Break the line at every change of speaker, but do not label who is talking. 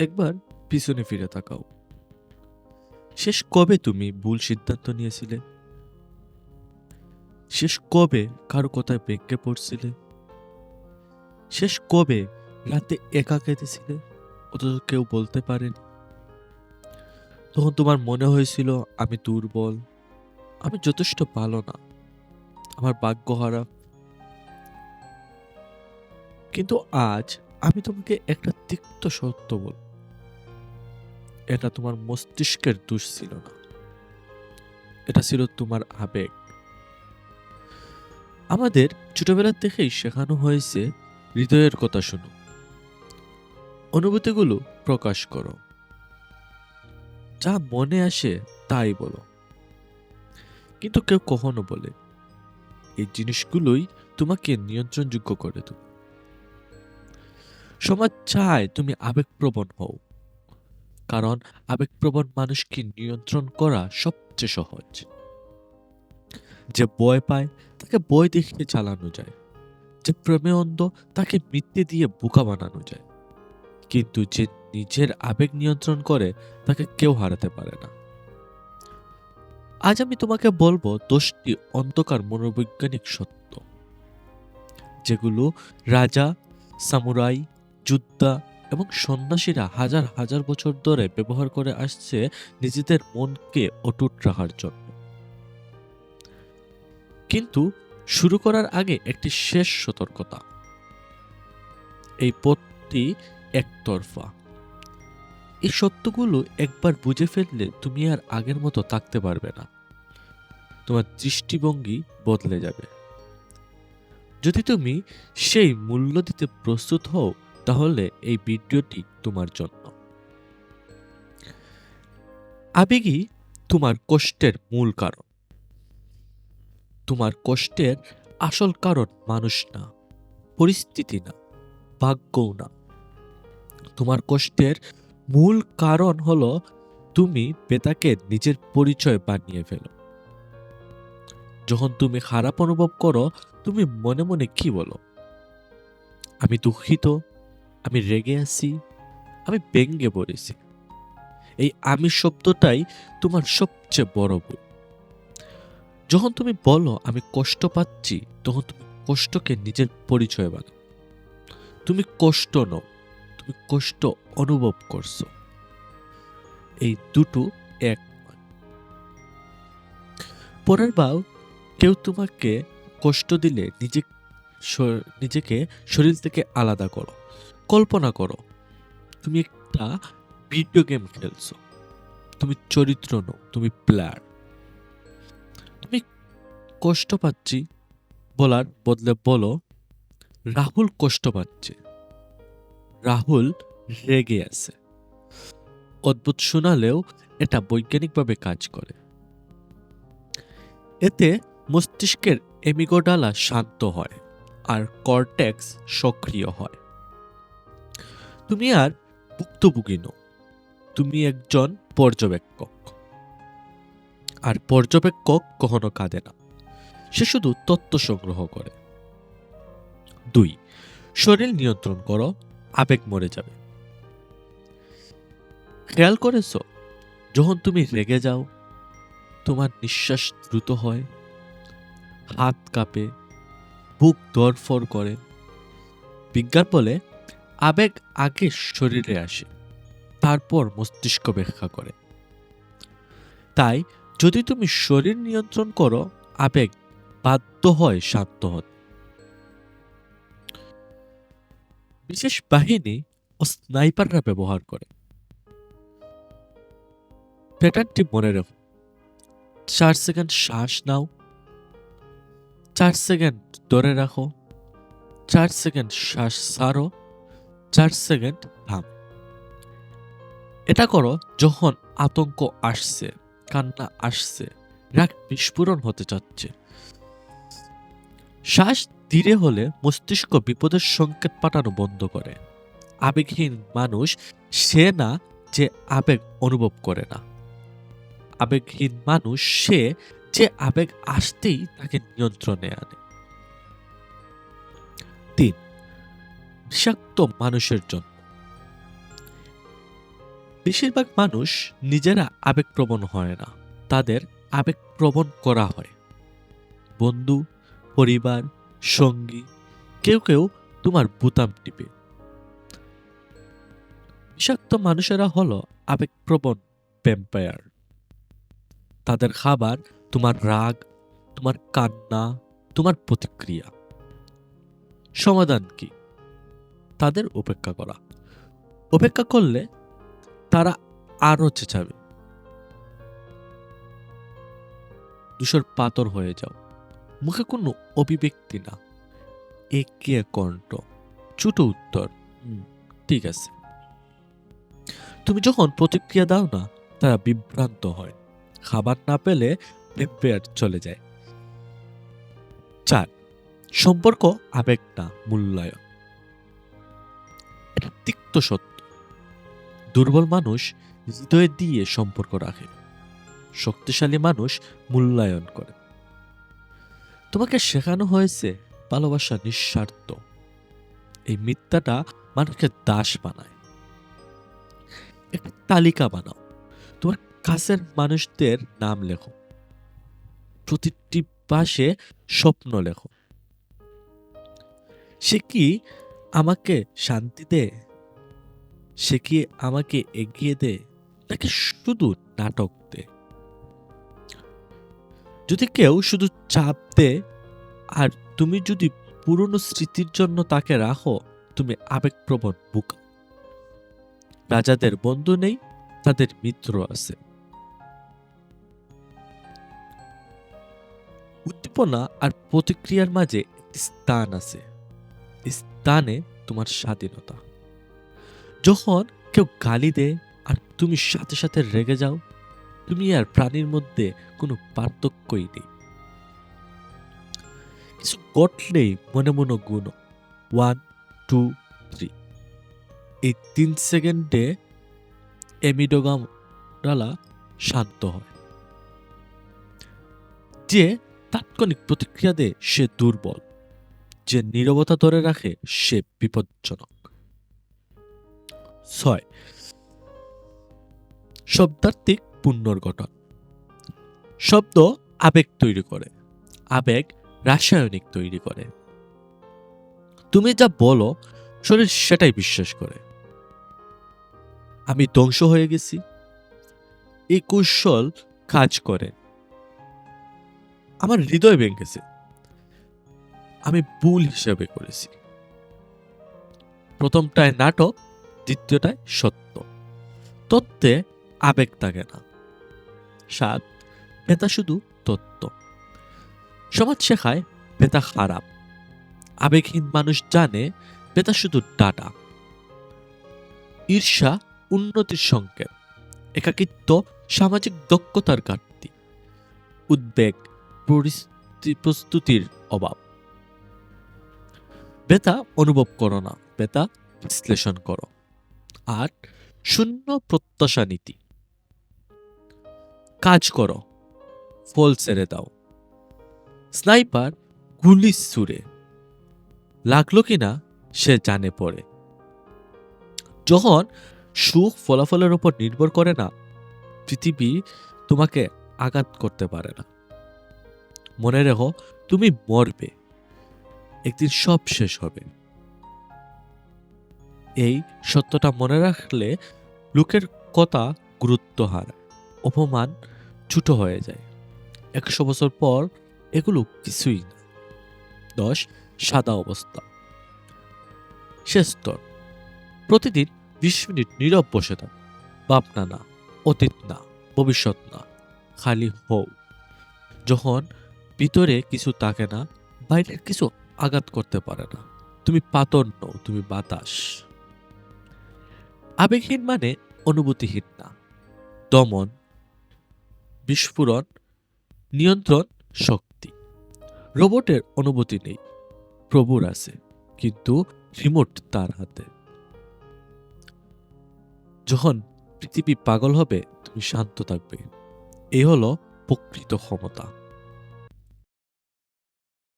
একবার পিছনে ফিরে তাকাও। শেষ কবে তুমি ভুল সিদ্ধান্ত নিয়েছিলে? শেষ কবে কারো কথায় ভেঙে পড়ছিলে? শেষ কবে রাতে একা কেঁদেছিলে অথচ কেউ বলতে পারেনি? তখন তোমার মনে হয়েছিল আমি দুর্বল, আমি যথেষ্ট ভালো না, আমার ভাগ্য খারাপ। কিন্তু আজ আমি তোমাকে একটা তিক্ত সত্য বলব, এটা তোমার মস্তিষ্কের দোষ ছিল না, এটা ছিল তোমার আবেগ। আমাদের ছোটবেলা থেকেই শেখানো হয়েছে হৃদয়ের কথা শোনো, অনুভূতিগুলো প্রকাশ করো, যা মনে আসে তাই বলো। কিন্তু কেউ কখনো বলে এই জিনিসগুলোই তোমাকে নিয়ন্ত্রণযোগ্য করে তোলে। সমাজ চায় তুমি আবেগপ্রবণ হও, কারণ আবেগপ্রবণ মানুষকে নিয়ন্ত্রণ করা সবচেয়ে সহজ। যে ভয় পায় তাকে ভয় দেখিয়ে চালানো যায়, যে প্রেমে অন্ধ তাকে মিথ্যে দিয়ে বোকা বানানো যায়। কিন্তু যে নিজের আবেগ নিয়ন্ত্রণ করে তাকে কেউ হারাতে পারে না। আজ আমি তোমাকে বলবো 10টি অন্ধকার মনোবৈজ্ঞানিক সত্য, যেগুলো রাজা, সামুরাই, যোদ্ধা এবং সন্ন্যাসীরা হাজার হাজার বছর ধরে ব্যবহার করে আসছে নিজেদের মনকে অটুট রাখার জন্য। কিন্তু শুরু করার আগে একটি শেষ সতর্কতা, এই পথটি একতরফা। এই সত্যগুলো একবার বুঝে ফেললে তুমি আর আগের মতো থাকতে পারবে না। তোমার দৃষ্টিভঙ্গি বদলে যাবে। যদি তুমি সেই মূল্য দিতে প্রস্তুত হও, তাহলে এই ভিডিওটি তোমার জন্য। আবেগই তোমার কষ্টের মূল কারণ। তোমার কষ্টের আসল কারণ মানুষ না, পরিস্থিতি না, ভাগ্যও না। তোমার কষ্টের মূল কারণ হলো তুমি বেতাকে নিজের পরিচয় বানিয়ে ফেলো। যখন তুমি খারাপ অনুভব করো, তুমি মনে মনে কি বলো? আমি দুঃখিত, আমি রেগে আছি, আমি ব্যঙ্গে পড়েছি। এই আমি শব্দটাই তোমার সবচেয়ে বড় ভুল। যখন তুমি বলো আমি কষ্ট পাচ্ছি, তখন তুমি কষ্টকে নিজের পরিচয় বানাও। তুমি কষ্ট নও, তুমি কষ্ট অনুভব করছো। এই দুটো এক নয়। পরের বার কেউ তোমাকে কষ্ট দিলে নিজেকে শরীর থেকে আলাদা করো। কল্পনা করো তুমি একটা ভিডিও গেম খেলছো, তুমি চরিত্র নও, তুমি প্লেয়ার। তুমি কষ্ট পাচ্ছি বলার বদলে বলো রাহুল কষ্ট পাচ্ছে, রাহুল রেগে আছে। অদ্ভুত শোনালেও এটা বৈজ্ঞানিকভাবে কাজ করে। এতে মস্তিষ্কের এমিগডালা শান্ত হয় আর কর্টেক্স সক্রিয় হয়। তুমি আর ভুক্তভোগী নও, তুমি একজন পর্যবেক্ষক। আর পর্যবেক্ষক কখনো কাঁদে না, সে শুধু তথ্য সংগ্রহ করে। 2. শরীর নিয়ন্ত্রণ করো, আবেগ মরে যাবে। খেয়াল করেছো যখন তুমি রেগে যাও, তোমার নিঃশ্বাস দ্রুত হয়, হাত কাঁপে, বুক ধড়ফড় করে। বিজ্ঞান বলে আবেগ আগে শরীরে আসে, তারপর মস্তিষ্ক ব্যাখ্যা করে। তাই যদি তুমি শরীর নিয়ন্ত্রণ করো, আবেগ বাধ্য হয় শান্ত হতে। বিশেষ বাহিনী ও স্নাইপাররা ব্যবহার করে। প্যাটার্নটি মনে রাখো, 4 সেকেন্ড শ্বাস নাও, 4 সেকেন্ড ধরে রাখো, 4 সেকেন্ড শ্বাস ছাড়ো, 4 সেকেন্ড থাম। এটা করো যখন আতঙ্ক আসছে, কান্না আসছে, রাগ বিস্ফোরণ হতে যাচ্ছে। শ্বাস ধীরে হলে মস্তিষ্ক বিপদের সংকেত পাঠানো বন্ধ করে। আবেগহীন মানুষ সে না যে আবেগ অনুভব করে না। আবেগহীন মানুষ সে যে আবেগ আসতেই তাকে নিয়ন্ত্রণে আনে। 3. বিষাক্ত মানুষের জন্য। বেশিরভাগ মানুষ নিজেরা আবেগপ্রবণ হয় না, তাদের আবেগপ্রবণ করা হয়। বন্ধু, পরিবার, সঙ্গী, কেউ কেউ তোমার বোতাম টিপে। বিষাক্ত মানুষেরা হলো আবেগপ্রবণ ভ্যাম্পায়ার। তাদের খাবার তোমার রাগ, তোমার কান্না, তোমার প্রতিক্রিয়া। সমাধান কি? তাদের উপেক্ষা করা। উপেক্ষা করলে তারা আরো চেঁচাবে। ধূসর পাথর হয়ে যাও। মুখে কোনো অভিব্যক্তি না, একিয়ে কণ্ঠ, ছোট উত্তর, ঠিক আছে। তুমি যখন প্রতিক্রিয়া দাও না, তারা বিভ্রান্ত হয়। খাবার না পেলে ভ্যাম্পায়ার চলে যায়। 4. সম্পর্ক আবেগ না, মূল্যায়ন। এটা তিক্ত সত্য। দুর্বল মানুষ হৃদয় দিয়ে সম্পর্ক রাখে, শক্তিশালী মানুষ মূল্যায়ন করে। তোমাকে শেখানো হয়েছে ভালোবাসা নিঃস্বার্থ। এই মিথ্যাটা মানুষকে দাস বানায়। একটা তালিকা বানাও, তোমার কাছের মানুষদের নাম লেখো, প্রতিটি পাশে স্বপ্ন লেখো। সে কি আমাকে শান্তি দেয়? সে কি আমাকে এগিয়ে দেয়, নাকি শুধু নাটক দেয়? যদি কেউ শুধু চাপ দেয় আর তুমি যদি পুরনো স্মৃতির জন্য তাকে রাখো, তুমি আবেগপ্রবণ বোকা। রাজাদের বন্ধু নেই, তাদের মিত্র আছে। উদ্দীপনা আর প্রতিক্রিয়ার মাঝে একটি স্থান আছে। স্থানে তোমার স্বাধীনতা। যখন কেউ গালি দেয় আর তুমি সাথে সাথে রেগে যাও, তুমি আর প্রাণীর মধ্যে কোনো পার্থক্যই নেই। কিছু ঘটলেই মনে মনে গুণ 1, 2, 3। এই 3 সেকেন্ডে এমিডোগামডালা শান্ত হয়। যে তাৎক্ষণিক প্রতিক্রিয়া দেয় সে দুর্বল, যে নীরবতা ধরে রাখে সে বিপজ্জনক। 6. শব্দার্থিক পুনর্গঠন। শব্দ আবেগ তৈরি করে, আবেগ রাসায়নিক তৈরি করে। তুমি যা বলো শরীর সেটাই বিশ্বাস করে। আমি ধ্বংস হয়ে গেছি, এই কৌশল কাজ করে। আমার হৃদয় ভেঙেছে, আমি ভুল হিসেবে করেছি। প্রথমটায় নাটক, দ্বিতীয়টায় সত্য। তত্ত্বে আবেগ থাকে না। 7. ব্যথা শুধু তত্ত্ব। সমাজ শেখায় ব্যথা খারাপ। আবেগহীন মানুষ জানে ব্যথা শুধু ডাটা। ঈর্ষা উন্নতির সংকেত, একাকিত্ব সামাজিক দক্ষতার ঘাটতি, উদ্বেগ প্রস্তুতির অভাব। ব্যথা অনুভব করো না, ব্যথা বিশ্লেষণ করো। 8. শূন্য প্রত্যাশা নীতি। কাজ করো, ফল ছেড়ে দাও। স্নাইপার গুলি ছুড়ে, লাগলো কিনা সে জানে পড়ে। যখন সুখ ফলাফলের উপর নির্ভর করে না, পৃথিবী তোমাকে আঘাত করতে পারে না। মনে রেখো, তুমি মরবে, একদিন সব শেষ হবে। এই সত্যটা মনে রাখলে লোকের কথা গুরুত্ব হারায়, অপমান ছোট হয়ে যায়। 100 বছর পর এগুলো কিছুই না। 10. সাদা অবস্থা। শেষ স্তর। প্রতিদিন 20 মিনিট নীরব বসে থাক। ভাবনা না, অতীত না, ভবিষ্যৎ না, খালি হও। যখন ভিতরে কিছু থাকে না, বাইরের কিছু আঘাত করতে পারে না। তুমি পাথর নও, তুমি বাতাস। আবেগহীন মানে অনুভূতিহীন না। দমন, বিস্ফোরণ, নিয়ন্ত্রণ, শক্তি। রোবটের অনুভূতি নেই, প্রভুর আছে, কিন্তু রিমোট তার হাতে। যখন পৃথিবী পাগল হবে, তুমি শান্ত থাকবে। এই হলো প্রকৃত ক্ষমতা।